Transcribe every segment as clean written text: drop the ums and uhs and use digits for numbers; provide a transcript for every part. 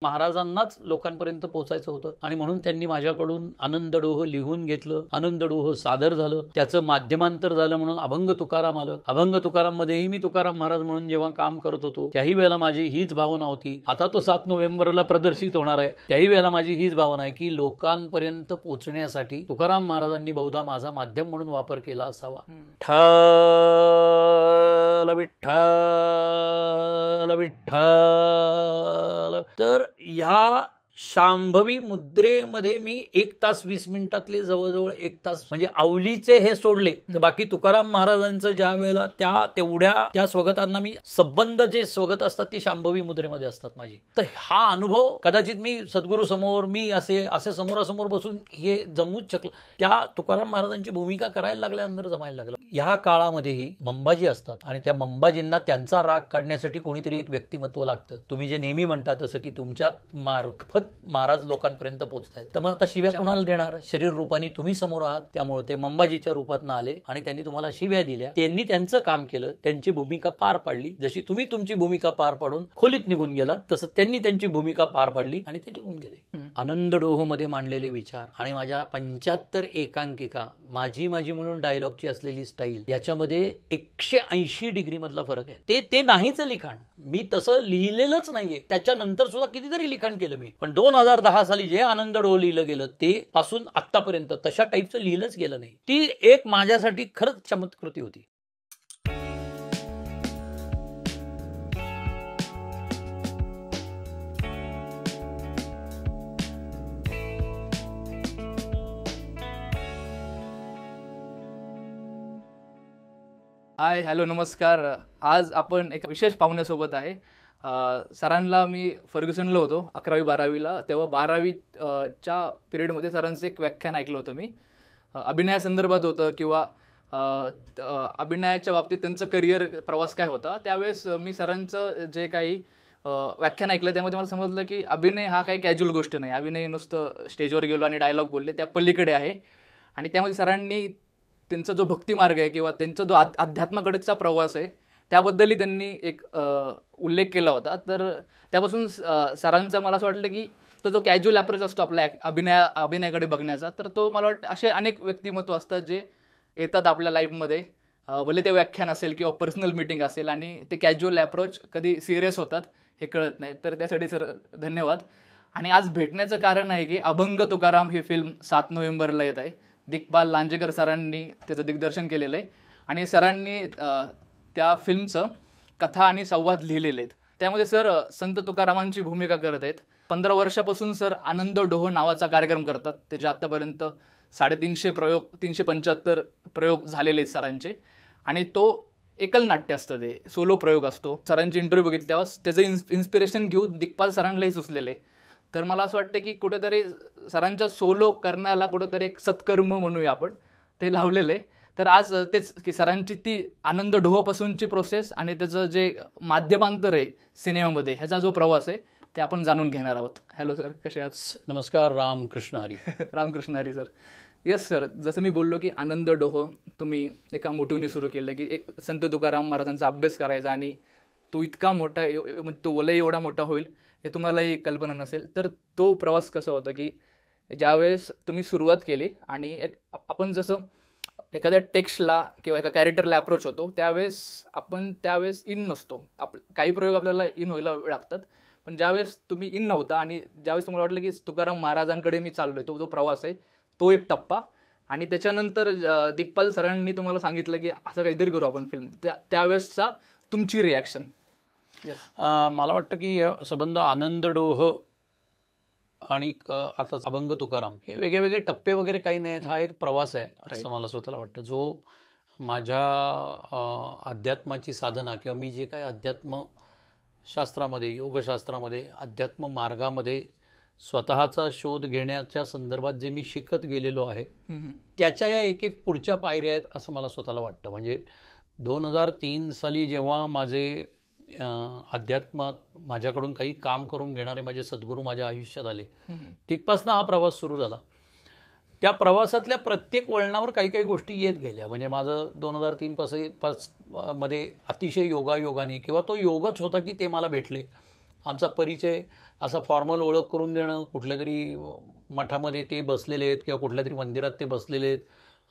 महाराजांनाच लोकांपर्यंत पोहोचायचं होतं आणि म्हणून त्यांनी माझ्याकडून आनंदडोह लिहून घेतलं. आनंदडोह सादर झालं, त्याचं माध्यमांतर झालं म्हणून अभंग तुकाराम आलं. अभंग तुकाराम मध्येही मी तुकाराम महाराज म्हणून जेव्हा काम करत होतो त्याही वेळेला माझी हीच भावना होती. आता तो 7 नोव्हेंबरला प्रदर्शित होणार आहे, त्याही वेळेला माझी हीच भावना आहे की लोकांपर्यंत पोहोचण्यासाठी तुकाराम महाराजांनी बहुधा माझा माध्यम म्हणून वापर केला असावा. विठ्ठल विठ्ठल विठ्ठल. तर या शांभवी मुद्रेमध्ये मी 1 तास 20 मिनिटातले जवळजवळ 1 तास म्हणजे आवलीचे हे सोडले तर बाकी तुकाराम महाराजांचं ज्या वेळेला त्या स्वगतांना मी संबंध जे स्वगत असतात ती शांभवी मुद्रेमध्ये असतात माझी. तर हा अनुभव कदाचित मी सद्गुरू समोर मी असे समोरासमोर बसून हे जमूच शकलो. त्या तुकाराम महाराजांची भूमिका करायला लागल्यानंतर जमायला लागलं. ह्या काळामध्येही मंबाजी असतात आणि त्या मंबाजींना त्यांचा राग काढण्यासाठी कोणीतरी एक व्यक्तिमत्व लागतं. तुम्ही जे नेहमी म्हणता तसं की तुमच्या मार्फत महाराज लोकांपर्यंत पोहोचतायत, तर मग आता शिव्या कोणाला देणार? शरीर रूपाने तुम्ही समोर आहात, त्यामुळे ते मंबाजीच्या रूपात आले आणि त्यांनी तुम्हाला शिव्या दिल्या. त्यांनी त्यांचं काम केलं, त्यांची भूमिका पार पाडली. जशी तुम्ही तुमची भूमिका पार पाडून खोलीत निघून गेला तसं त्यांनी त्यांची भूमिका पार पाडली आणि ते निघून गेले. आनंदडोह मध्ये मांडलेले विचार आणि माझ्या 75 एकांकिका माझी म्हणून डायलॉगची असलेली स्टाईल याच्यामध्ये 180 डिग्री मधला फरक आहे. ते नाहीच लिखाण, मी तसं लिहिलेलंच नाहीये. त्याच्यानंतर सुद्धा कितीतरी लिखाण केलं मी, पण 2010 साली जे आनंदडोह लिहिलं गेलं ते पासून आतापर्यंत तशा टाईपचं लिहिलंच गेलं नाही. ती एक माझ्यासाठी खरंच चमत्कृती होती. हाय, हॅलो, नमस्कार. आज आपण एका विशेष पाहुण्यासोबत आहे. सरांना मी फर्ग्युसनला होतो 11वी-12वीला, तेव्हा 12वीच्या पिरियडमध्ये सरांचं एक व्याख्यान ऐकलं होतं मी. अभिनयासंदर्भात होतं किंवा अभिनयाच्या बाबतीत त्यांचं करिअर प्रवास काय होता. त्यावेळेस मी सरांचं जे काही व्याख्यान ऐकलं त्यामध्ये मला समजलं की अभिनय हा काही कॅज्युअल गोष्ट नाही. अभिनय नुसतं स्टेजवर गेलो आणि डायलॉग बोलले त्या पलीकडे आहे. आणि त्यामध्ये सरांनी त्यांचा जो भक्तिमार्ग आहे किंवा त्यांचा जो अध्यात्माकडेचा प्रवास आहे त्याबद्दलही त्यांनी एक उल्लेख केला होता. तर त्यापासून सरांचं मला असं वाटलं की तो जो कॅज्युअल अप्रोच असतो आपल्या अभिनयाकडे बघण्याचा, तर तो मला वाटतं असे अनेक व्यक्तिमत्व असतात जे येतात आपल्या लाईफमध्ये, भले ते व्याख्यान असेल किंवा पर्सनल मीटिंग असेल, आणि ते कॅज्युअल अप्रोच कधी सिरियस होतात हे कळत नाही. तर त्यासाठी सर धन्यवाद. आणि आज भेटण्याचं कारण आहे की अभंग तुकाराम ही फिल्म 7 नोव्हेंबरला येत आहे. दिग्पाल लांजेकर सरांनी त्याचं दिग्दर्शन केलेलं आहे आणि सरांनी त्या फिल्मचं कथा आणि संवाद लिहिलेले आहेत. त्यामध्ये सर संत तुकारामांची भूमिका करत आहेत. 15 वर्षापासून सर आनंदडोह नावाचा कार्यक्रम करतात. त्याचे आत्तापर्यंत 375 प्रयोग झालेले आहेत सरांचे. आणि तो एकल नाट्य असतं, ते सोलो प्रयोग असतो. सरांची इंटरव्ह्यू बघितली तेव्हा त्याचं इन्स्पिरेशन घेऊन दिग्पाल सरांनाही सुचलेलं आहे. तर मला असं वाटतं की कुठेतरी सरांच्या सोलो करण्याला कुठेतरी एक सत्कर्म म्हणूया आपण, ते लावलेलं आहे. तर आज तेच की सरांची ती आनंदडोहापासूनची प्रोसेस आणि त्याचं जे माध्यमांतर आहे सिनेमामध्ये, ह्याचा जो प्रवास आहे ते आपण जाणून घेणार आहोत. हॅलो सर, कसे आहात? नमस्कार. Ramakrishna Hari. Ramakrishna Hari sir. Yes sir, जसं मी बोललो की आनंदडोह तुम्ही एका मोटिव्हने सुरू केलं की एक संत तुकाराम महाराजांचा अभ्यास करायचा आणि तो इतका मोठा, तो वलय एवढा मोठा होईल हे तुम्हालाही कल्पना नसेल. तर तो प्रवास कसा होता की ज्यावेळेस तुम्ही सुरुवात केली आणि आपण जसं एखाद्या टेक्स्टला किंवा एका कॅरेक्टरला अप्रोच होतो त्यावेळेस इन नसतो. काही प्रयोग आपल्याला इन व्हायला लागतात, पण ज्यावेळेस तुम्ही इन नव्हता आणि ज्यावेळेस तुम्हाला वाटलं की तुकाराम महाराजांकडे मी चाललोय, तो जो प्रवास आहे तो एक टप्पा. आणि त्याच्यानंतर दिग्पाल सरांनी तुम्हाला सांगितलं की असं काहीतरी करू आपण फिल्म, त्यावेळेसचा तुमची रिॲक्शन? मला वाटतं की संबंध आनंदडोह आणि आता अभंग तुकाराम हे वेगळे टप्पे वगैरे काही नाहीत. हा एक प्रवास आहे असं मला स्वतःला वाटतं, जो माझ्या अध्यात्माची साधना किंवा मी जे काही अध्यात्मशास्त्रामध्ये, योगशास्त्रामध्ये, अध्यात्म मार्गामध्ये स्वतःचा शोध घेण्याच्या संदर्भात जे मी शिकत गेलेलो आहे त्याच्या या एक पुढच्या पायऱ्या आहेत असं मला स्वतःला वाटतं. म्हणजे 2003 साली जेव्हा माझे अध्यात्मात माझ्याकडून काही काम करून घेणारे माझे सद्गुरू माझ्या आयुष्यात आले, तिथपासून हा प्रवास सुरू झाला. त्या प्रवासातल्या प्रत्येक वळणावर काही गोष्टी येत गेल्या. म्हणजे माझं 2003 मध्ये अतिशय योगायोगाने किंवा तो योगच होता की ते मला भेटले आमचा परिचय असा फॉर्मल ओळख करून देणं, कुठल्या तरी मठामध्ये ते बसलेले आहेत किंवा कुठल्या तरी मंदिरात ते बसलेले आहेत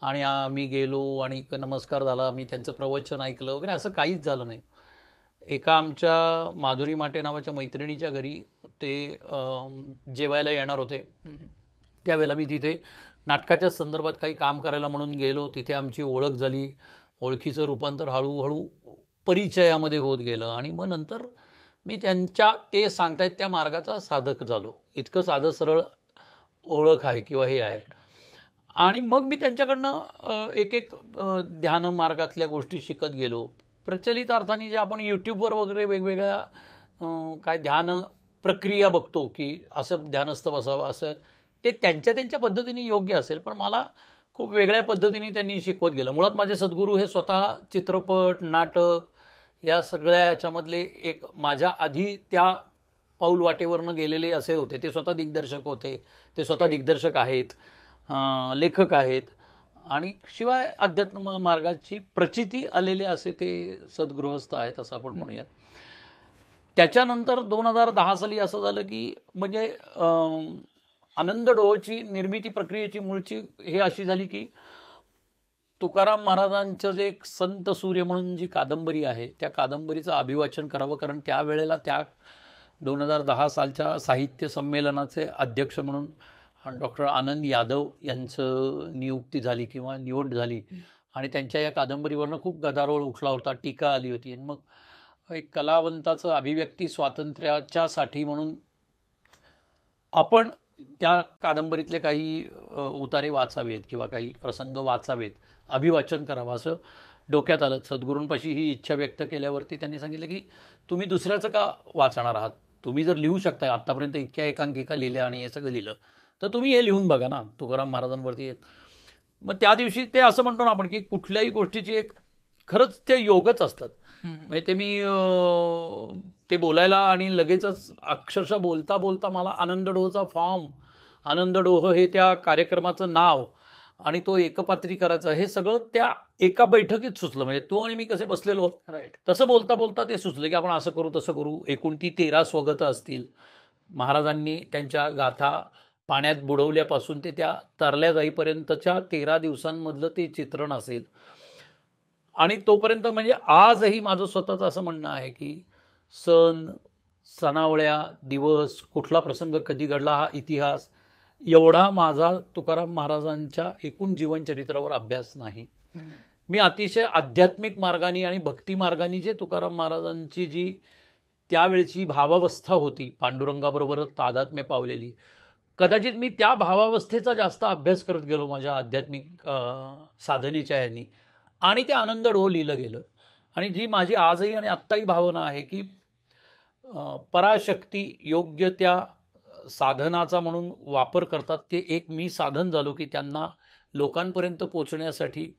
आणि आम्ही गेलो आणि नमस्कार झाला, मी त्यांचं प्रवचन ऐकलं वगैरे, असं काहीच झालं नाही. एका आमच्या माधुरी माटे नावाच्या मैत्रिणीच्या घरी ते जेवायला येणार होते. त्यावेळेला मी तिथे नाटकाच्या संदर्भात काही काम करायला म्हणून गेलो. तिथे आमची ओळख झाली. ओळखीचं रूपांतर हळूहळू परिचयामध्ये होत गेलं आणि मग नंतर मी त्यांच्या ते सांगतायत त्या मार्गाचा साधक झालो. इतकं साधं सरळ ओळख आहे किंवा हे आहे. आणि मग मी त्यांच्याकडनं एक एक ध्यान मार्गातल्या गोष्टी शिकत गेलो. प्रचलित अर्थाने जे आपण यूट्यूबवर वगैरे वेगवेगळ्या काय ध्यान प्रक्रिया बघतो की असं ध्यानस्थ बसावं, असं ते त्यांच्या त्यांच्या पद्धतीने योग्य असेल, पण मला खूप वेगळ्या पद्धतीने त्यांनी शिकवत गेलं. मुळात माझे सद्गुरू हे स्वतः चित्रपट, नाटक या सगळ्या याच्यामधले एक माझ्या आधी त्या पाऊल वाटेवरनं गेलेले असे होते. ते स्वतः दिग्दर्शक होते, ते स्वतः दिग्दर्शक आहेत, लेखक आहेत आणि शिवाय अध्यात्म मार्गाची प्रचिती आलेले असे ते सद्गृहस्थ आहेत असं आपण म्हणूयात. त्याच्यानंतर 2010 साली असं झालं की म्हणजे आनंद डोहोची निर्मिती प्रक्रियेची मूळची हे अशी झाली की तुकाराम महाराजांचं जे एक संत सूर्य म्हणून जी कादंबरी आहे त्या कादंबरीचं अभिवाचन करावं, कारण त्यावेळेला त्या 2010 सालच्या साहित्य संमेलनाचे अध्यक्ष म्हणून डॉक्टर आनंद यादव यांचं नियुक्ती झाली किंवा निवड झाली आणि त्यांच्या या कादंबरीवरनं खूप गदारोळ उठला होता, टीका आली होती. आणि मग एक कलावंताचं अभिव्यक्ती स्वातंत्र्याच्यासाठी म्हणून आपण त्या कादंबरीतले काही उतारे वाचावेत किंवा काही प्रसंग वाचावेत, अभिवाचन करावं असं डोक्यात आलं. सद्गुरूंपाशी ही इच्छा व्यक्त केल्यावरती त्यांनी सांगितलं की तुम्ही दुसऱ्याचं का वाचणार आहात, तुम्ही जर लिहू शकता, आत्तापर्यंत इतक्या एकांकिका लिहिल्या आणि हे सगळं लिहिलं तर तुम्ही हे लिहून बघा ना तुकाराम महाराजांवरती. मग त्या दिवशी ते असं म्हणतो ना आपण की कुठल्याही गोष्टीची एक खरंच ते योगच असतात. म्हणजे ते मी ते बोलायला आणि लगेचच अक्षरशः बोलता बोलता मला आनंद डोहचा फॉर्म, आनंद डोह हे त्या कार्यक्रमाचं नाव आणि तो एकपात्री करायचा हे सगळं त्या एका बैठकीत सुचलं. म्हणजे तू आणि मी कसे बसलेलो राईट, तसं बोलता बोलता ते सुचलं की आपण असं करू तसं करू. एकूण ती 13 स्वगतं असतील. महाराजांनी त्यांच्या गाथा पाण्यात बुडवल्यापासून ते त्या तरल्या जाईपर्यंतच्या 13 दिवसांमधलं ते चित्रण असेल. आणि तोपर्यंत म्हणजे आजही माझं स्वतःचं असं म्हणणं आहे की सण, सणावळ्या, दिवस, कुठला प्रसंग कधी घडला हा इतिहास एवढा माझा तुकाराम महाराजांच्या एकूण जीवनचरित्रावर अभ्यास नाही. मी अतिशय आध्यात्मिक मार्गाने आणि भक्ती मार्गाने जे तुकाराम महाराजांची जी त्यावेळची भावावस्था होती, पांडुरंगाबरोबर तादात्म्य पावलेली, कदाचित मी त्या भावावस्थेचा जास्त अभ्यास करत गेलो माझ्या आध्यात्मिक साधनेच्या ह्यांनी आणि ते आनंद डोह लिहिलं गेलं. आणि जी माझी आजही आणि आत्ताही भावना आहे की पराशक्ती योग्य त्या साधनाचा म्हणून वापर करतात. ते एक मी साधन झालो की त्यांना लोकांपर्यंत पोचण्यासाठी,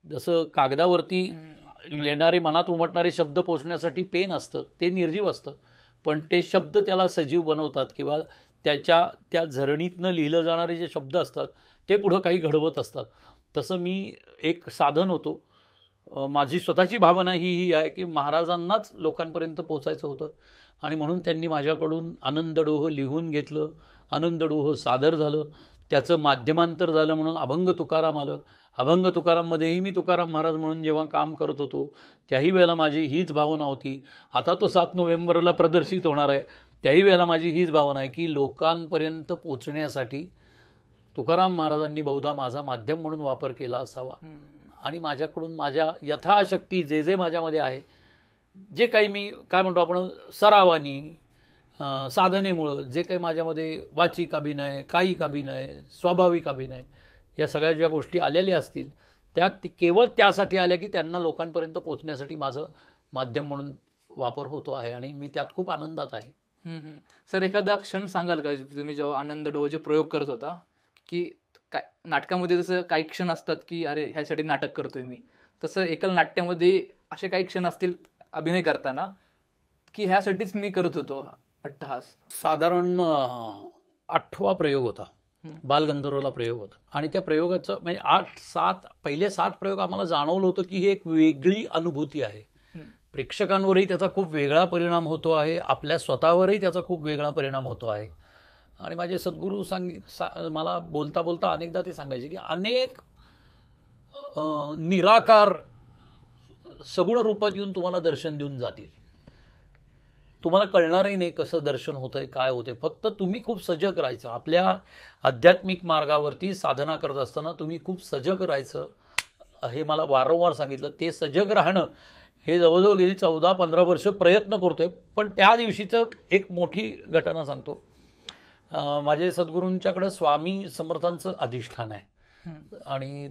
जसं कागदावरती येणारे मनात उमटणारे शब्द पोचण्यासाठी पेन असतं, ते निर्जीव असतं, पण ते शब्द त्याला सजीव बनवतात किंवा त्या झरणीतनं लिहिलं जाणारे जे शब्द असतात ते पुढं काही घडवत असतात. तसं मी एक साधन होतो. माझी स्वतःची भावना ही आहे की महाराजांनाच लोकांपर्यंत पोचायचं होतं आणि म्हणून त्यांनी माझ्याकडून आनंद डोह लिहून घेतलं. आनंद डोह सादर झालं, त्याचं माध्यमांतर झालं म्हणून अभंग तुकाराम आलं. अभंग तुकाराममध्येही मी तुकाराम महाराज म्हणून जेव्हा काम करत होतो त्याही वेळेला माझी हीच भावना होती. आता तो 7 नोव्हेंबरला प्रदर्शित होणार आहे, त्याही वेळेला माझी हीच भावना आहे की लोकांपर्यंत पोचण्यासाठी तुकाराम महाराजांनी बहुधा माझा माध्यम म्हणून वापर केला असावा. आणि माझ्याकडून माझ्या यथाशक्ती जे जे माझ्यामध्ये आहे, जे काही मी काय म्हणतो आपण सरावानी, साधनेमुळं जे काही माझ्यामध्ये वाचिक अभिनय, कायिक अभिनय, स्वाभाविक अभिनय या सगळ्या ज्या गोष्टी आलेल्या असतील त्या केवळ त्यासाठी आल्या की त्यांना लोकांपर्यंत पोचण्यासाठी माझं माध्यम म्हणून वापर होतो आहे आणि मी त्यात खूप आनंदात आहे. सर, एखादा क्षण सांगाल का तुम्ही जेव्हा आनंद डोहचे प्रयोग करत होता, की काय नाटकामध्ये जसं काही क्षण असतात की अरे ह्यासाठी नाटक करतोय मी, तसं एकल नाट्यामध्ये असे काही क्षण असतील अभिनय करताना की ह्यासाठीच मी करत होतो अट्टहास? साधारण 8वा प्रयोग होता, बालगंधर्वला प्रयोग होता आणि त्या प्रयोगाचं म्हणजे पहिले 7 प्रयोग आम्हाला जाणवलं होतं की ही एक वेगळी अनुभूती आहे. प्रेक्षकांवरही त्याचा खूप वेगळा परिणाम होतो आहे, आपल्या स्वतःवरही त्याचा खूप वेगळा परिणाम होतो आहे. आणि माझे सद्गुरू मला बोलता बोलता अनेकदा ते सांगायचे की अनेक निराकार सगुण रूपात येऊन तुम्हाला दर्शन देऊन जातील. तुम्हाला कळणारही नाही कसं दर्शन होतंय, काय होतंय. फक्त तुम्ही खूप सजग राहायचं. आपल्या आध्यात्मिक मार्गावरती साधना करत असताना तुम्ही खूप सजग राहायचं, हे मला वारंवार सांगितलं. ते सजग राहणं हे जवळजवळ गेली 14-15 वर्ष प्रयत्न करतोय. पण त्या दिवशीचं एक मोठी घटना सांगतो. माझे सद्गुरूंच्याकडं स्वामी समर्थांचं अधिष्ठान आहे आणि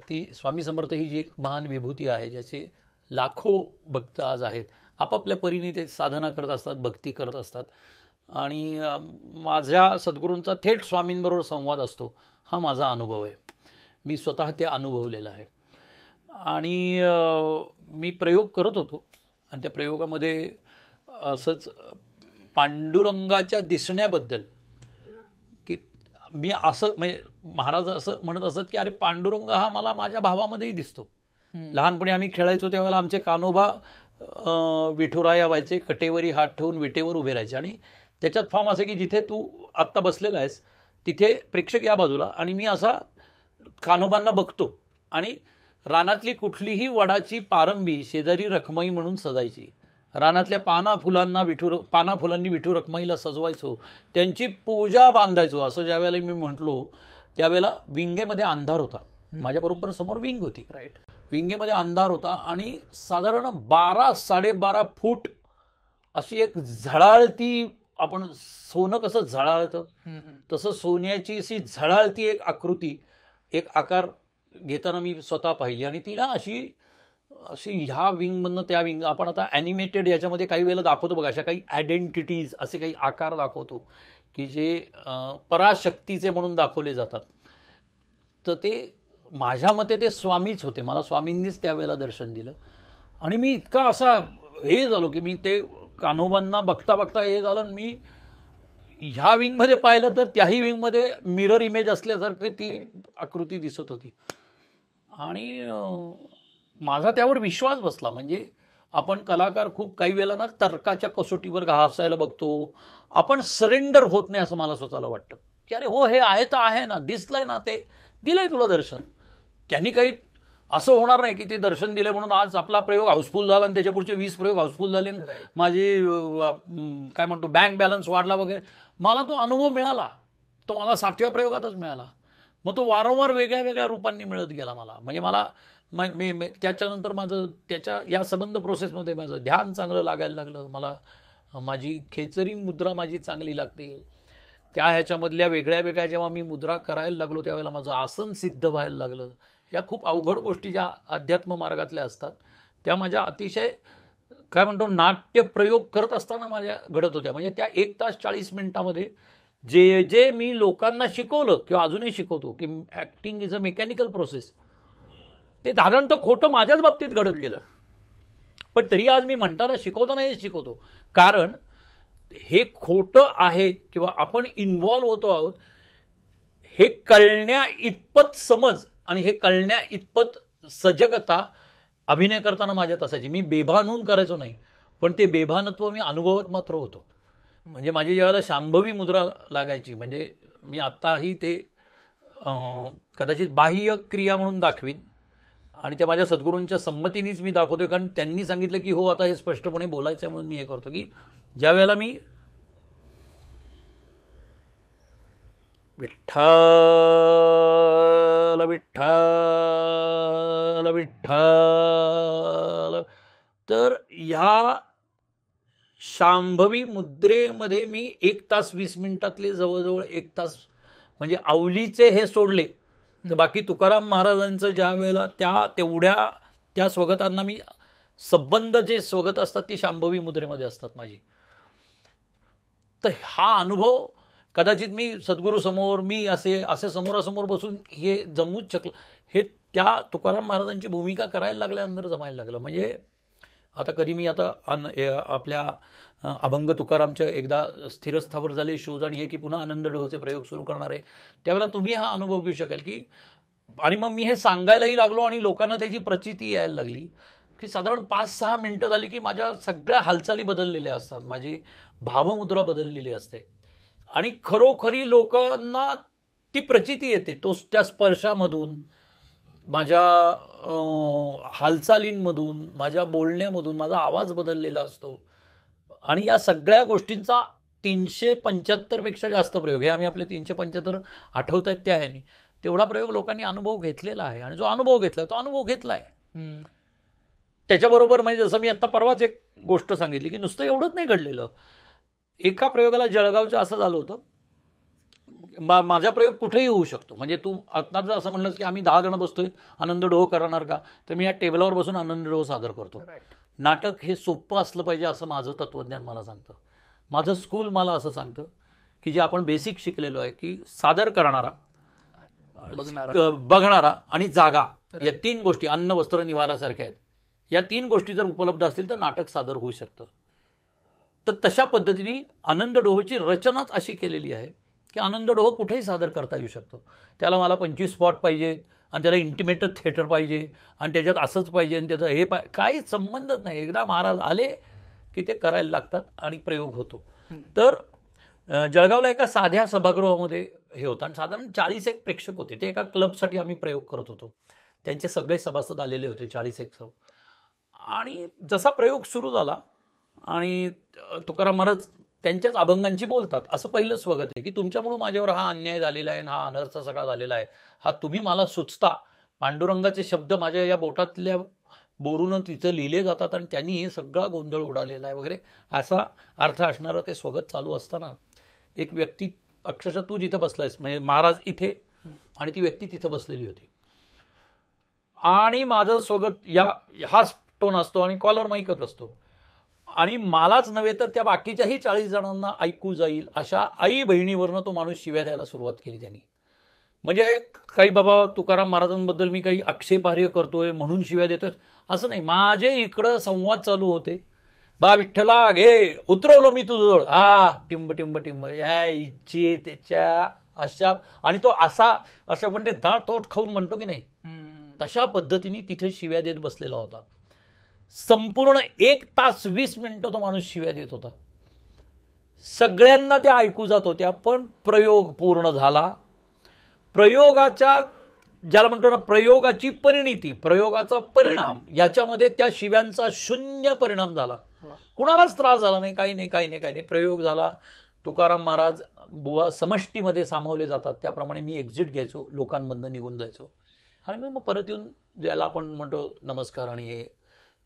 ती स्वामी समर्थ ही जी एक महान विभूती आहे, ज्याचे लाखो भक्त आज आहेत. आपापल्या परीने ते साधना करत असतात, भक्ती करत असतात. आणि माझ्या सद्गुरूंचा थेट स्वामींबरोबर संवाद असतो, हा माझा अनुभव आहे. मी स्वतः ते अनुभवलेलं आहे. आणि मी प्रयोग करत होतो आणि त्या प्रयोगामध्ये असंच पांडुरंगाच्या दिसण्याबद्दल की मी असं म्हणजे महाराज असं म्हणत असत की अरे पांडुरंग हा मला माझ्या भावामध्येही दिसतो. लहानपणी आम्ही खेळायचो त्यावेळेला आमचे कान्होबा विठुराया व्हायचे, कटेवरी हात ठेवून विटेवर उभे राहायचे. आणि त्याच्यात फॉर्म असे की जिथे तू आत्ता बसलेला आहेस तिथे प्रेक्षक या बाजूला आणि मी असा कान्होबांना बघतो. आणि रानातली कुठलीही वडाची पारंबी शेजारी रखमाई म्हणून सजायची. रानातल्या पाना फुलांनी विठू रखमाईला सजवायचो, त्यांची पूजा बांधायचो. असं ज्यावेळेला मी म्हटलो त्यावेळेला विंगेमध्ये अंधार होता. माझ्याबरोबर समोर विंग होती. राईट. विंगेमध्ये अंधार होता आणि साधारण 12-12.5 फूट अशी एक झळाळती, आपण सोनं कसं झळाळतं तसं सोन्याची अशी झळाळती एक आकृती, एक आकार घेताना मी स्वतः पाहिली. आणि ती ना अशी ह्या विंगमधनं त्या विंग, आपण आता ॲनिमेटेड याच्यामध्ये काही वेळेला दाखवतो बघा, अशा काही आयडेंटिटीज, असे काही आकार दाखवतो की जे पराशक्तीचे म्हणून दाखवले जातात. तर ते माझ्या मते ते स्वामीच होते. मला स्वामींनीच त्यावेळेला दर्शन दिलं. आणि मी इतका असा हे झालो की मी ते कान्होबांना बघता बघता हे झालं. मी ह्या विंगमध्ये पाहिलं तर त्याही विंगमध्ये मिरर इमेज असल्यासारखी ती आकृती दिसत होती. आणि माझा त्यावर विश्वास बसला. म्हणजे आपण कलाकार खूप काही वेळेला ना तर्काच्या कसोटीवर घासायला बघतो, आपण सरेंडर होत नाही असं मला स्वतःला वाटतं की अरे हो, हे आहे तर आहे ना, दिसलंय ना, ते दिलंय तुला दर्शन. त्यांनी काही असं होणार नाही की ते दर्शन दिले म्हणून आज आपला प्रयोग हाऊसफुल झाला आणि त्याच्या पुढचे 20 प्रयोग हाऊसफुल झाले, माझे काय म्हणतो बँक बॅलन्स वाढला वगैरे. मला तो अनुभव मिळाला, तो मला 60व्या प्रयोगातच मिळाला. मग तो वारंवार वेगळ्या वेगळ्या रूपांनी मिळत गेला मला. म्हणजे मला त्याच्यानंतर माझं या संबंध प्रोसेसमध्ये माझं ध्यान चांगलं लागायला लागलं. मला माझी खेचरी मुद्रा माझी चांगली लागते. त्या ह्याच्यामधल्या वेगळ्या वेगळ्या जेव्हा मी मुद्रा करायला लागलो त्यावेळेला माझं आसन सिद्ध व्हायला लागलं. या खूप अवघड गोष्टी ज्या अध्यात्म मार्गातल्या असतात त्या माझ्या अतिशय काय म्हणतो नाट्य प्रयोग करत असताना माझ्या घडत होत्या. म्हणजे त्या 1 तास 40 मिनिटामध्ये जे मी लोकांना शिकवलं किंवा अजूनही शिकवतो की acting is a mechanical process, ते साधारणतः खोटं माझ्याच बाबतीत घडत गेलं. पण तरी आज मी म्हणताना शिकवताना हे शिकवतो, कारण हे खोटं आहे किंवा आपण इन्व्हॉल्व होतो आहोत हे कळण्या इतपत समज आणि हे कळण्या इतपत सजगता अभिनय करताना माझ्यात असायची. मी बेभान होऊन करायचो नाही, पण ते बेभानत्व मी अनुभवत मात्र होतो. म्हणजे माझी ज्यावेळेला शांभवी मुद्रा लागायची, म्हणजे मी आत्ताही ते कदाचित बाह्य क्रिया म्हणून दाखवीन आणि त्या माझ्या सद्गुरूंच्या संमतीनेच मी दाखवतोय, कारण त्यांनी सांगितलं की हो आता हे स्पष्टपणे बोलायचं आहे म्हणून मी हे करतो. की ज्या वेळेला मी विठ्ठल विठ्ठल विठ्ठल, तर ह्या शांभवी मुद्रेमध्ये मी 1 तास 20 मिनिटातले जवळजवळ 1 तास, म्हणजे आवलीचे हे सोडले तर बाकी तुकाराम महाराजांचं ज्या वेळेला त्या स्वगतांना मी संबंध जे स्वगत असतात ती शांभवी मुद्रेमध्ये असतात माझी. तर हा अनुभव कदाचित मी सद्गुरूसमोर मी असे समोरासमोर बसून हे जमूच शकलं. हे त्या तुकाराम महाराजांची भूमिका करायला लागल्यानंतर जमायला लागलं. म्हणजे आता कधी मी आता आपल्या अभंग तुकारामच्या एकदा स्थिरस्थावर झाले शोज आणि हे की पुन्हा आनंद डोहचे प्रयोग सुरू करणार आहे, त्यावेळेला तुम्ही हा अनुभव घेऊ शकाल की. आणि मग मी हे सांगायलाही लागलो आणि लोकांना त्याची प्रचिती यायला लागली, की साधारण 5-6 मिनिटं झाली की माझ्या सगळ्या हालचाली बदललेल्या असतात, माझी भावमुद्रा बदललेली असते आणि खरोखरी लोकांना ती प्रचिती येते. त्या स्पर्शामधून, माझ्या हालचालींमधून, माझ्या बोलण्यामधून माझा आवाज बदललेला असतो आणि या सगळ्या गोष्टींचा 375 पेक्षा जास्त प्रयोग, हे आम्ही आपले 375 आठवत आहेत त्या ह्याने, तेवढा प्रयोग लोकांनी अनुभव घेतलेला आहे आणि जो अनुभव घेतला तो अनुभव घेतला आहे. त्याच्याबरोबर म्हणजे जसं मी आता परवाच एक गोष्ट सांगितली की नुसतं एवढंच नाही घडलेलं. एका प्रयोगाला जळगावचं असं झालं होतं, माझा प्रयोग कुठेही होऊ शकतो. म्हणजे तू आता जर असं म्हणलं की आम्ही 10 जण बसतोय, आनंद डोह करणार का, तर मी या टेबलावर बसून आनंद डोह सादर करतो. नाटक हे सोपं असलं पाहिजे असं माझं तत्त्वज्ञान मला सांगतं. माझं स्कूल मला असं सांगतं की जे आपण बेसिक शिकलेलो आहे की सादर करणारा, बघणारा आणि जागा, या 3 गोष्टी, अन्न वस्त्र निवारासारख्या आहेत, या 3 गोष्टी जर उपलब्ध असतील तर नाटक सादर होऊ शकतं. तर तशा पद्धतीने आनंद डोहची रचनाच अशी केलेली आहे की आनंद डोह कुठेही सादर करता येऊ शकतो. त्याला मला 25 स्पॉट पाहिजे आणि त्याला इंटिमेट थिएटर पाहिजे आणि त्याच्यात असंच पाहिजे आणि त्याचं हे काही संबंधच नाही. एकदा महाराज आले की ते करायला लागतात आणि प्रयोग होतो. तर जळगावला एका साध्या सभागृहामध्ये हे होतं आणि साधारण 40 प्रेक्षक होते. ते एका क्लबसाठी आम्ही प्रयोग करत होतो. त्यांचे सगळे सभासद आलेले होते, 40 आणि जसा प्रयोग सुरू झाला आणि तुकाराम महाराज त्यांच्याच अभंगांची बोलतात. असं पहिलं स्वागत आहे की तुमच्यामुळे माझ्यावर हा अन्याय झालेला आहे, हा अनर्थ सगळा झालेला आहे, हा तुम्ही मला सुचता. पांडुरंगाचे शब्द माझ्या या बोटातल्या बोरून तिथं लिहिले जातात आणि त्यांनी हे सगळा गोंधळ उडालेला आहे वगैरे असा अर्थ असणारं ते स्वागत चालू असताना एक व्यक्ती, अक्षरशः तू जिथं बसलायस म्हणजे महाराज इथे आणि ती व्यक्ती तिथं बसलेली होती आणि माझं स्वागत हा टोन असतो आणि कॉलर माईकच असतो आणि मलाच नव्हे तर त्या बाकीच्याही 40 जणांना ऐकू जाईल अशा आई बहिणीवरनं तो माणूस शिव्या द्यायला सुरुवात केली त्यांनी. म्हणजे काही बाबा तुकाराम महाराजांबद्दल मी काही आक्षेपार्ह करतोय म्हणून शिव्या देतोय असं नाही. माझे इकडं संवाद चालू होते, बा विठ्ठला घे उतरवलं मी तुझं, टिंब टिंब टिंब या इच्छे त्याच्या अशा, आणि तो असं म्हणजे दाळ तोट खाऊन म्हणतो की नाही तशा पद्धतीने तिथे शिव्या देत बसलेला होता. संपूर्ण 1 तास 20 मिनिटं तो माणूस शिव्या देत होता. सगळ्यांना त्या ऐकू जात होत्या. पण प्रयोग पूर्ण झाला. प्रयोगाच्या, ज्याला म्हणतो ना प्रयोगाची परिणिती, प्रयोगाचा परिणाम, याच्यामध्ये त्या शिव्यांचा शून्य परिणाम झाला. कुणालाच त्रास झाला नाही, काही नाही. प्रयोग झाला. तुकाराम महाराज बुवा समष्टीमध्ये सामावले जातात त्याप्रमाणे मी एक्झिट घ्यायचो, लोकांमधनं निघून जायचो आणि मग परत येऊन ज्याला आपण म्हणतो नमस्कार आणि हे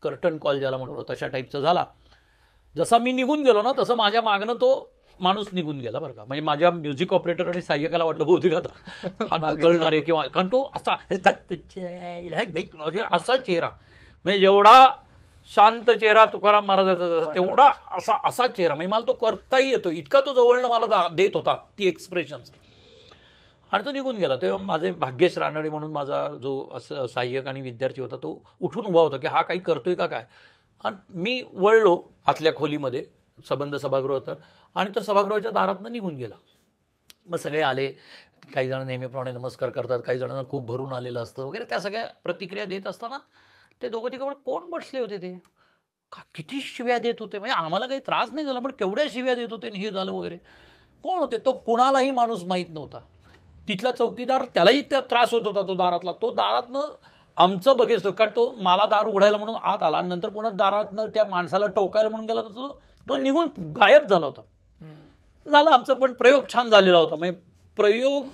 कर्टन कॉल ज्याला म्हणतो तशा टाईपचा झाला. जसा मी निघून गेलो ना तसं माझ्या मागणं तो माणूस निघून गेला बरं का. म्हणजे माझ्या म्युझिक ऑपरेटर आणि सहाय्यकाला वाटलं बहुतेक आता कळणार आहे किंवा, कारण तो असा चेहरा, म्हणजे जेवढा शांत चेहरा तुकाराम महाराजाचा तेवढा असा चेहरा, म्हणजे मला तो करताही येतो इतका तो जवळनं मला देत होता ती एक्सप्रेशन्स. आणि तो निघून गेला. तेव्हा माझे भाग्येश रानडे म्हणून माझा जो असं सहाय्यक आणि विद्यार्थी होता तो उठून उभा होता की हा काही करतोय का काय. आणि मी वळलो आतल्या खोलीमध्ये, सबंध सभागृह होतं आणि तो सभागृहाच्या दारातनं निघून गेला. मग सगळे आले, काही जण नेहमीप्रमाणे नमस्कार करतात, काही जणांना खूप भरून आलेलं असतं वगैरे. त्या सगळ्या प्रतिक्रिया देत असताना ते दोघं तिकडे कोण बसले होते, ते किती शिव्या देत होते. म्हणजे आम्हाला काही त्रास नाही झाला पण केवढ्या शिव्या देत होते हे झालं वगैरे. कोण होते तो कुणालाही माणूस माहीत नव्हता. तिथला चौकीदार, त्यालाही त्या त्रास होत होता. तो दारातला, तो दारातनं आमचं बघितलं, कारण तो मला दार उघडायला म्हणून आत आला, नंतर पुन्हा दारातनं त्या माणसाला टोकायला म्हणून गेला, तर तो निघून गायब झाला होता. झालं आमचं. पण प्रयोग छान झालेला होता. म्हणजे प्रयोग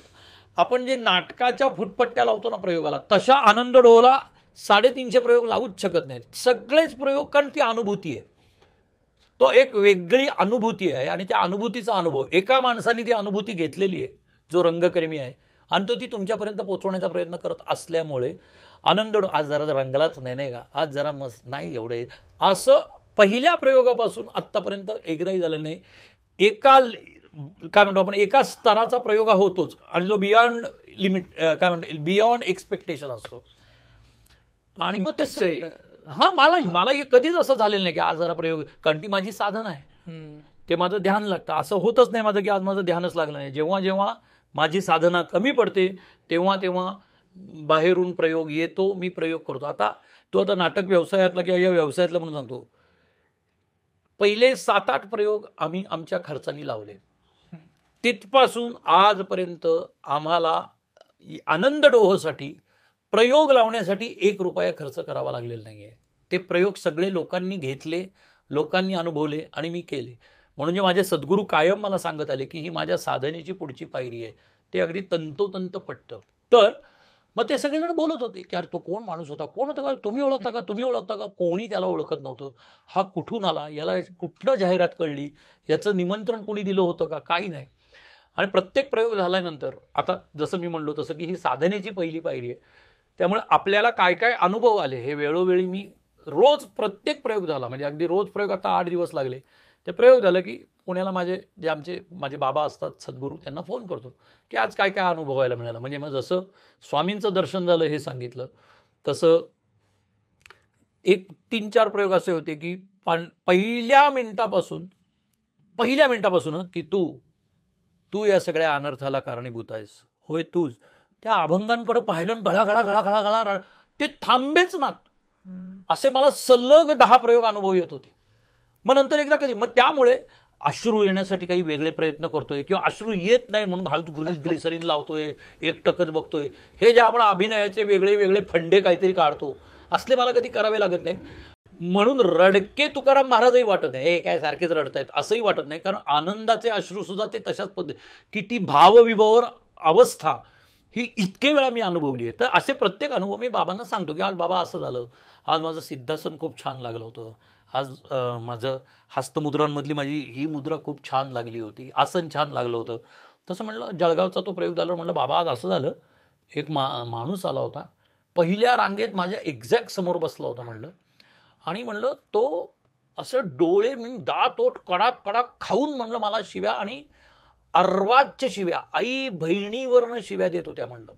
आपण जे नाटकाच्या फुटपट्ट्या लावतो ना प्रयोगाला, तशा आनंद डोहला 350 प्रयोग लावूच शकत नाहीत. सगळेच प्रयोग, कारण ती अनुभूती आहे, तो एक वेगळी अनुभूती आहे आणि त्या अनुभूतीचा अनुभव एका माणसाने ती अनुभूती घेतलेली आहे जो रंगकर्मी आहे आणि तो ती तुमच्यापर्यंत पोहोचवण्याचा प्रयत्न करत असल्यामुळे आनंद. आज जरा रंगलाच नाही का, आज जरा मस्त नाही एवढे, असं पहिल्या प्रयोगापासून आत्तापर्यंत एकदाही झालं नाही. काय म्हणतो आपण, एका स्तराचा प्रयोग होतोच आणि जो बियॉन्ड लिमिट, काय म्हणतो बियॉन्ड एक्सपेक्टेशन असतो. आणि मग ते मला हे कधीच असं झालेलं नाही की आज जरा प्रयोग, कारण ती माझी साधन आहे, ते माझं ध्यान लागतं. असं होतच नाही माझं की आज माझं ध्यानच लागलं नाही. जेव्हा जेव्हा माझी साधना कमी पडते तेव्हा तेव्हा बाहेरून प्रयोग येतो, मी प्रयोग करतो. आता तो आता नाटक व्यवसायातला किंवा या व्यवसायातला म्हणून सांगतो, पहिले 7-8 प्रयोग आम्ही आमच्या खर्चानी लावले. तिथपासून आजपर्यंत आम्हाला आनंद डोहोसाठी प्रयोग लावण्यासाठी 1 रुपया खर्च करावा लागलेला नाही आहे. ते प्रयोग सगळे लोकांनी घेतले, लोकांनी अनुभवले आणि मी केले. म्हणून जे माझे सद्गुरू कायम मला सांगत आले की ही माझ्या साधनेची पुढची पायरी आहे, ते अगदी तंतोतंत पटतं. तर मग ते सगळेजण बोलत होते की अरे तो कोण माणूस होता, कोण होता का, तुम्ही ओळखता का, तुम्ही ओळखता का. कोणी त्याला ओळखत नव्हतं. हा कुठून आला, याला कुठलं जाहिरात कळली, याचं निमंत्रण कोणी दिलं होतं का, काही नाही. आणि प्रत्येक प्रयोग झाल्यानंतर आता जसं मी म्हणलो तसं की ही साधनेची पहिली पायरी आहे. त्यामुळे आपल्याला काय काय अनुभव आले हे वेळोवेळी मी रोज प्रत्येक प्रयोग झाला, म्हणजे अगदी रोज प्रयोग, आता 8 दिवस लागले. ते प्रयोग झालं की पुण्याला माझे बाबा असतात सद्गुरू, त्यांना फोन करतो की आज काय काय अनुभवायला मिळालं. म्हणजे मग जसं स्वामींचं दर्शन झालं हे सांगितलं, तसं एक 3-4 प्रयोग असे होते की पहिल्या मिनिटापासून की तू या सगळ्या अनर्थाला कारणीभूत आहेस, होय तूच. त्या अभंगांकडे पाहिलं, गळा गळा गळा गळा गळा ते थांबेच नात. असे मला सलग 10 प्रयोग अनुभव येत होते. मग नंतर एकदा कधी, मग त्यामुळे अश्रू येण्यासाठी काही वेगळे प्रयत्न करतोय किंवा अश्रू येत नाही म्हणून ग्लिसरीन लावतोय, एकटकच बघतोय, हे जे आपण अभिनयाचे वेगळे वेगळे फंडे काहीतरी काढतो, असले मला कधी करावे लागत नाही. म्हणून रडके तुकाराम महाराजही वाटत नाही, हे काय सारखेच रडतायत असंही वाटत नाही. कारण आनंदाचे अश्रू सुद्धा ते तशाच पद्धती, की ती भावविभोर अवस्था ही इतके वेळा मी अनुभवली आहे. तर असे प्रत्येक अनुभव मी बाबांना सांगतो की आज बाबा असं झालं, आज माझं सिद्धासन खूप छान लागलं होतं, आज माझं हस्तमुद्रांमधली माझी ही मुद्रा खूप छान लागली होती, आसन छान लागलं होतं. तसं म्हणलं जळगावचा तो प्रयोग झाला, म्हणलं बाबा आज असं झालं, एक माणूस आला होता, पहिल्या रांगेत माझ्या एक्झॅक्ट समोर बसला होता म्हणलं, आणि म्हणलं तो असं डोळे मी दात ओठ कडाक कडाक खाऊन म्हणलं मला शिव्या, आणि अर्वाच्य शिव्या, आई बहिणीवरनं शिव्या देत होत्या म्हणलं.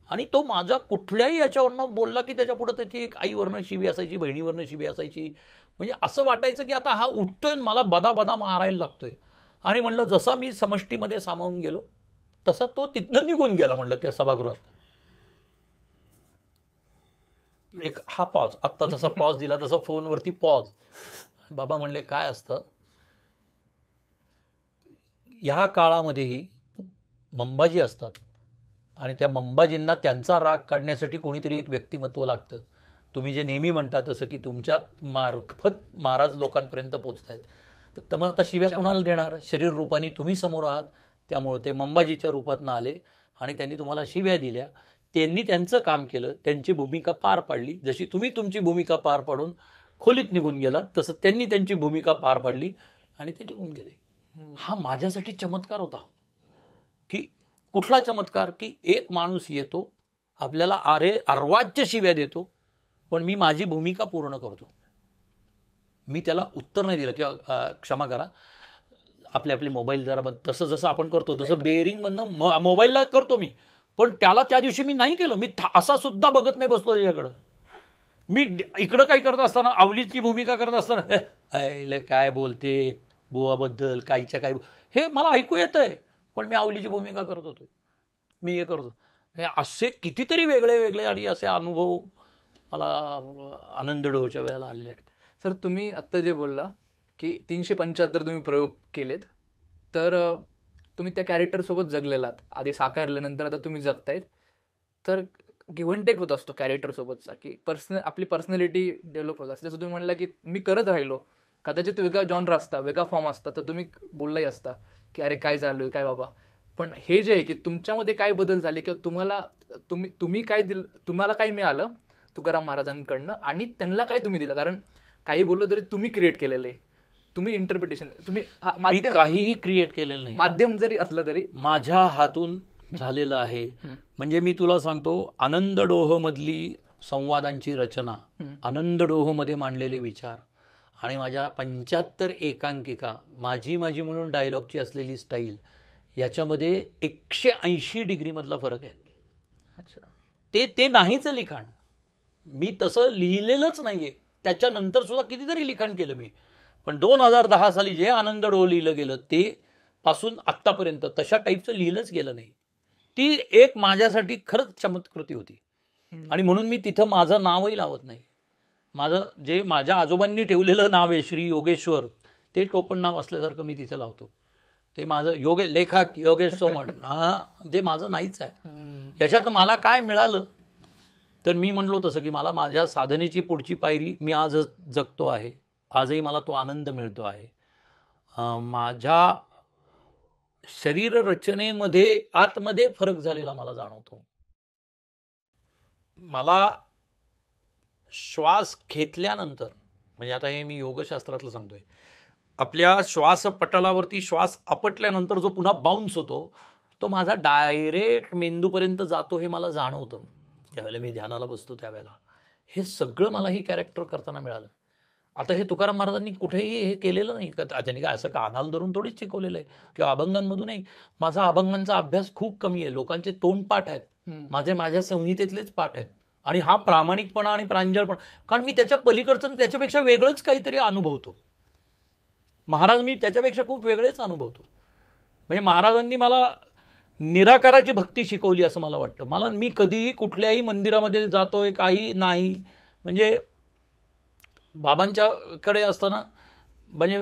आणि तो माझा कुठल्याही याच्यावरनं बोलला की त्याच्या पुढं त्याची एक आईवरनं शिवी असायची, बहिणीवरनं शिवी असायची. म्हणजे असं वाटायचं की आता हा उठतोय मला बदा बदा मारायला लागतोय. आणि म्हणलं जसा मी समष्टीमध्ये सामावून गेलो तसा तो तिथनं निघून गेला म्हणलं त्या सभागृहात. एक हा पॉज, आत्ता जसा पॉज दिला तसा फोनवरती पॉज. बाबा म्हणले काय असतं, ह्या काळामध्येही मंबाजी असतात आणि त्या मंबाजींना त्यांचा राग काढण्यासाठी कोणीतरी एक व्यक्तिमत्व लागतं. तुम्ही जे नेहमी म्हणता तसं की तुमच्या मार्फत महाराज लोकांपर्यंत पोचत आहेत, तर मग आता शिव्या कोणाला देणार, शरीर रूपाने तुम्ही समोर आहात. त्यामुळे ते मंबाजीच्या रूपातनं आले आणि त्यांनी तुम्हाला शिव्या दिल्या. त्यांनी त्यांचं काम केलं, त्यांची भूमिका पार पाडली. जशी तुम्ही तुमची भूमिका पार पाडून खोलीत निघून गेला तसं त्यांनी त्यांची भूमिका पार पाडली आणि ते निघून गेले. हा माझ्यासाठी चमत्कार होता. की कुठला चमत्कार, की एक माणूस येतो आपल्याला अर्वाच्य शिव्या देतो, पण मी माझी भूमिका पूर्ण करतो. मी त्याला उत्तर नाही दिलं किंवा क्षमा करा, आपले मोबाईल जरा तसं जसं आपण करतो तसं बेअरिंग मधनं मोबाईलला करतो मी, पण त्याला त्या दिवशी मी नाही केलं. मी असा सुद्धा बघत नाही बसलो त्याच्याकडं. मी इकडं काय करत असताना, आवलीची भूमिका करत असताना काय बोलते बुवाबद्दल, काहीच्या काय, हे मला ऐकू येतंय, पण मी आवलीची भूमिका करत होतो, मी हे करतो. हे असे कितीतरी वेगळे वेगळे आणि असे अनुभव मला आनंद डोहोच्या वेळेला आलेले आहेत. सर तुम्ही आत्ता जे बोलला की 375 तुम्ही प्रयोग केलेत, तर तुम्ही त्या कॅरेक्टरसोबत जगलेलात, आधी साकारल्यानंतर आता तुम्ही जगतायत, तर गिव्ह अँड टेक होत असतो कॅरेक्टरसोबतचा, की आपली पर्सनॅलिटी डेव्हलप होत असते. जसं तुम्ही म्हणला की मी करत राहिलो, कदाचित वेगळा जॉनर असता, वेगळा फॉर्म असता, तर तुम्ही बोललाही असता की अरे काय झालं काय बाबा. पण हे जे आहे की तुमच्यामध्ये काय बदल झाले किंवा तुम्ही काय दिलं, तुम्हाला काय मिळालं तुकाराम महाराजांकडनं आणि त्यांना काय तुम्ही दिलं. कारण काही बोललं तरी तुम्ही क्रिएट केलेलं आहे, तुम्ही इंटरप्रिटेशन, तुम्ही काहीही क्रिएट केलेलं नाही, माध्यम जरी असलं तरी माझ्या हातून झालेलं आहे. म्हणजे मी तुला सांगतो, आनंद डोह मधली संवादांची रचना, आनंद डोह मध्ये मांडलेले विचार आणि माझ्या 75 एकांकिका, माझी म्हणून डायलॉगची असलेली स्टाईल, याच्यामध्ये 180 डिग्री मधला फरक आहे. अच्छा, ते नाहीच लिखाण, मी तसं लिहिलेलंच नाहीये. त्याच्यानंतर सुद्धा कितीतरी लिखाण केलं मी, पण 2010 साली जे आनंद डोह लिहिलं गेलं ते पासून आत्तापर्यंत तशा टाईपचं लिहिलंच गेलं नाही. ती एक माझ्यासाठी खरंच चमत्कृती होती आणि म्हणून मी तिथं माझं नावही लावत नाही. माझं जे माझ्या आजोबांनी ठेवलेलं नाव आहे श्री योगेश्वर, ते टोपण नाव असल्यासारखं मी तिथे लावतो. ते माझं लेखक योगेश सोमण हा ते माझं नाहीच आहे. याच्यात मला काय मिळालं तर मी म्हणलो तसं की मला माझ्या साधनेची पुढची पायरी मी आज जगतो आहे. आजही मला तो आनंद मिळतो आहे. माझ्या शरीर रचनेमध्ये आतमध्ये फरक झालेला मला जाणवतो. मला श्वास घेतल्यानंतर, म्हणजे आता हे मी योगशास्त्रातलं सांगतोय, आपल्या श्वासपटलावरती श्वास आपटल्यानंतर जो पुन्हा बाउन्स होतो तो माझा डायरेक्ट मेंदूपर्यंत जातो हे मला जाणवतं ज्यावेळेला मी ध्यानाला बसतो त्यावेळेला. हे सगळं मला ही कॅरेक्टर करताना मिळालं. आता हे तुकाराम महाराजांनी कुठेही हे केलेलं नाही का, त्यांनी काय असं कानाला धरून थोडीच शिकवलेलं आहे किंवा अभंगांमधूनही. माझा अभंगांचा अभ्यास खूप कमी आहे. लोकांचे तोंडपाठ आहेत, माझ्या संहितेतलेच पाठ आहेत. आणि हा प्रामाणिकपणा आणि प्रांजळपणा, कारण मी त्याच्या पलीकडचं त्याच्यापेक्षा वेगळंच काहीतरी अनुभवतो. महाराज मी त्याच्यापेक्षा खूप वेगळेच अनुभवतो. म्हणजे महाराजांनी मला निराकाराची भक्ती शिकवली असं मला वाटतं. मी कधीही कुठल्याही मंदिरामध्ये जातोय काही नाही, म्हणजे बाबांच्याकडे असताना म्हणजे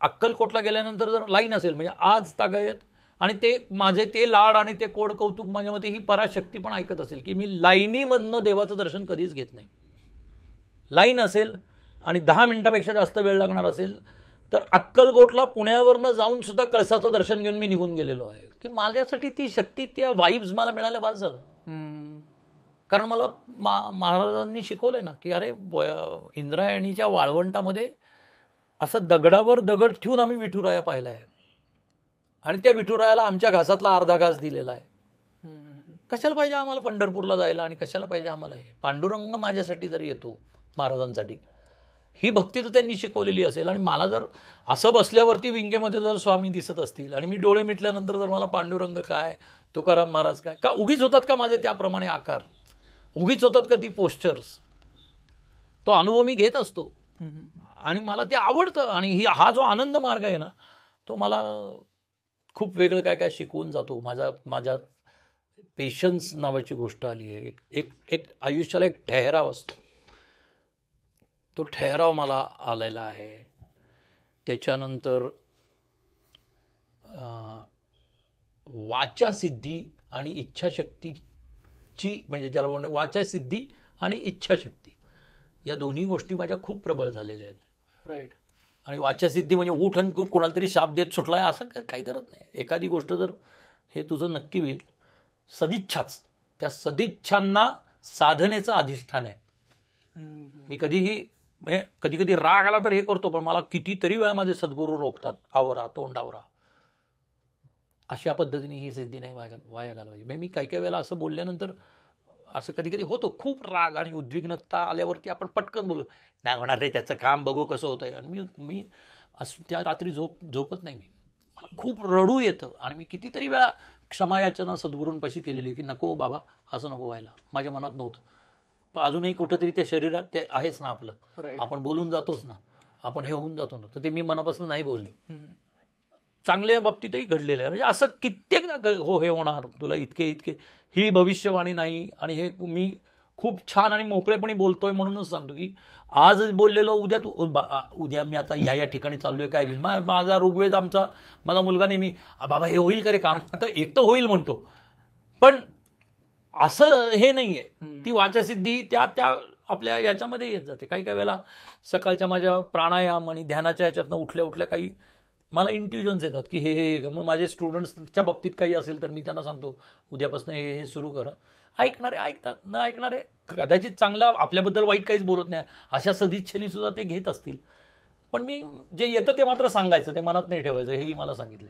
अक्कलकोटला गेल्यानंतर जर लाईन असेल म्हणजे आज तागायत, आणि ते माझे ते लाड आणि ते कोड कौतुक माझ्या मते ही पराशक्ती पण ऐकत असेल की मी लाईनीमधनं देवाचं दर्शन कधीच घेत नाही. लाईन असेल आणि 10 मिनिटापेक्षा जास्त वेळ लागणार असेल तर अक्कलकोटला पुण्यावरनं जाऊन सुद्धा कळसाचं दर्शन घेऊन मी निघून गेलेलो आहे. की माझ्यासाठी ती शक्ती, त्या वाईब्स मला मिळाल्या बस झालं. कारण मला महाराजांनी शिकवलंय ना की अरे इंद्रायणीच्या वाळवंटामध्ये असं दगडावर दगड ठेवून आम्ही विठुराया पाहिला आहे आणि त्या विठुरायाला आमच्या घासातला अर्धा घास दिलेला आहे. कशाला पाहिजे आम्हाला पंढरपूरला जायला आणि कशाला पाहिजे आम्हाला हे? पांडुरंग माझ्यासाठी जर येतो महाराजांसाठी, ही भक्ती तर त्यांनी शिकवलेली असेल. आणि मला जर असं बसल्यावरती विंगेमध्ये जर स्वामी दिसत असतील आणि मी डोळे मिटल्यानंतर जर मला पांडुरंग काय, तुकाराम महाराज काय, का उगीच होतात का माझे त्याप्रमाणे आकार, उगीच होतात का ती पोस्चर्स? तो अनुभव मी घेत असतो आणि मला ते आवडतं. आणि हा जो आनंद मार्ग आहे ना, तो मला खूप वेगळं काय काय शिकवून जातो. माझ्या पेशन्स नावाची गोष्ट आली आहे. एक आयुष्याला एक ठहराव असतो, तो ठहराव मला आलेला आहे. त्याच्यानंतर वाचासिद्धी आणि इच्छाशक्तीची, म्हणजे ज्याला म्हणून वाचासिद्धी आणि इच्छाशक्ती, या दोन्ही गोष्टी माझ्या खूप प्रबळ झालेल्या आहेत. राईट. आणि वाचासिद्धी म्हणजे उठ आणि कोणाला तरी शाप देत सुटलाय असं काही करत नाही. एखादी गोष्ट जर हे तुझं नक्की होईल, सदिच्छाच, त्या सदिच्छांना साधनेचं अधिष्ठान आहे. मी कधीही म्हणजे कधी कधी राग आला तर हे करतो, पण मला कितीतरी वेळा माझे सद्गुरू रोखतात, आवरा तोंडावरा, अशा पद्धतीने ही सिद्धी नाही वाया घालवायची. म्हणजे मी काही वेळेला असं बोलल्यानंतर असं कधी कधी होतं, खूप राग आणि उद्विग्नता आल्यावरती आपण पटकन बोलू, नाही होणार रे त्याचं काम, बघू कसं होतंय. आणि मी असं त्या रात्री झोपत नाही. मला खूप रडू येतं आणि मी कितीतरी वेळा क्षमायाचना सद्गुरूंपाशी केलेली की नको बाबा असं नको व्हायला, माझ्या मनात नव्हतं. पण अजूनही कुठंतरी त्या शरीरात ते आहेच ना आपलं, आपण बोलून जातोच ना, आपण हे होऊन जातो ना, तर ते मी मनापासून नाही बोलले. चांगल्या बाबतीतही घडलेलं आहे. म्हणजे असं कित्येकदा हो हे होणार तुला, इतके ही भविष्यवाणी नाही. आणि हे मी खूप छान आणि मोकळेपणे बोलतोय म्हणूनच सांगतो की आज बोललेलो उद्या मी आता या ठिकाणी चाललोय काय होईल. माझा ऋग्वेद माझा मुलगा नेहमी बाबा हे होईल का रे काम, आता एक तर होईल म्हणतो, पण असं हे नाहीये. ती वाचासिद्धी त्या आपल्या याच्यामध्ये येत जाते. काही वेळेला सकाळच्या माझ्या प्राणायाम आणि ध्यानाच्या याच्यातनं उठल्या काही मला इंट्युजन्स येतात की हे मग माझे स्टुडंट्सच्या बाबतीत काही असेल तर मी त्यांना सांगतो उद्यापासून हे सुरू करा. ऐकणारे ऐकतात, न ऐकणारे कदाचित चांगला आपल्याबद्दल वाईट काहीच बोलत नाही, अशा सदिच्छेने सुद्धा ते घेत असतील. पण मी जे येतं ते मात्र सांगायचं, ते मनात नाही ठेवायचं, हेही मला सांगितलं.